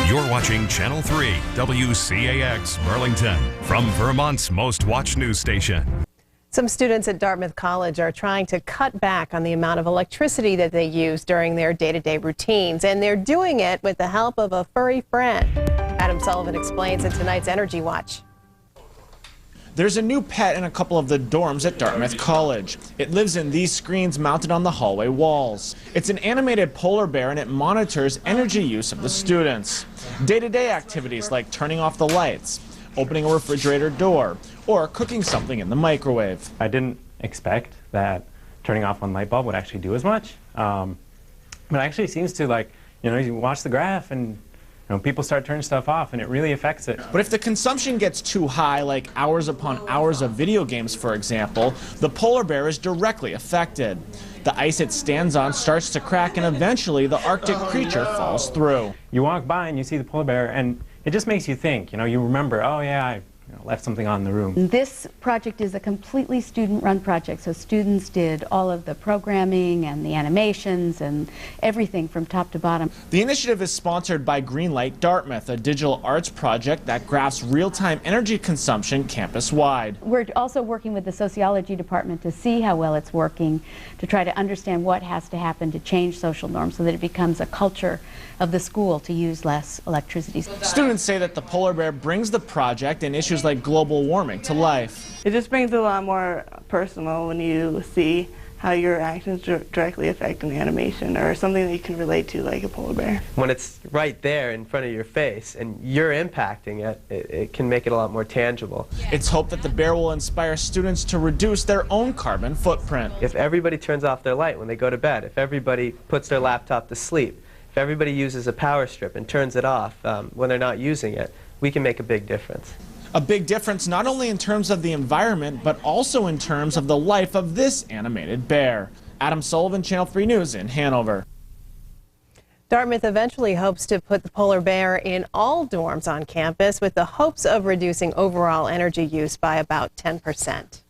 You're watching Channel 3, WCAX, Burlington, from Vermont's most watched news station. Some students at Dartmouth College are trying to cut back on the amount of electricity that they use during their day-to-day routines, and they're doing it with the help of a furry friend. Adam Sullivan explains in tonight's Energy Watch. There's a new pet in a couple of the dorms at Dartmouth College. It lives in these screens mounted on the hallway walls. It's an animated polar bear, and it monitors energy use of the students. Day-to-day activities like turning off the lights, opening a refrigerator door, or cooking something in the microwave. I didn't expect that turning off one light bulb would actually do as much. But it actually seems to, you watch the graph and people start turning stuff off, and it really affects it. But if the consumption gets too high, like hours upon hours of video games, for example, the polar bear is directly affected. The ice it stands on starts to crack, and eventually the Arctic creature falls through. You walk by and you see the polar bear, and it just makes you think. You remember, oh yeah, I left something on in the room. This project is a completely student-run project, so students did all of the programming and the animations and everything from top to bottom. The initiative is sponsored by Greenlight Dartmouth, a digital arts project that graphs real-time energy consumption campus-wide. We're also working with the sociology department to see how well it's working, to try to understand what has to happen to change social norms so that it becomes a culture of the school to use less electricity. Students say that the polar bear brings the project and issues like global warming to life. It just brings it a lot more personal when you see how your actions directly affect an animation or something that you can relate to, like a polar bear. When it's right there in front of your face and you're impacting it, it can make it a lot more tangible. It's hoped that the bear will inspire students to reduce their own carbon footprint. If everybody turns off their light when they go to bed, if everybody puts their laptop to sleep, if everybody uses a power strip and turns it off when they're not using it, we can make a big difference. A big difference not only in terms of the environment, but also in terms of the life of this animated bear. Adam Sullivan, Channel 3 News in Hanover. Dartmouth eventually hopes to put the polar bear in all dorms on campus with the hopes of reducing overall energy use by about 10%.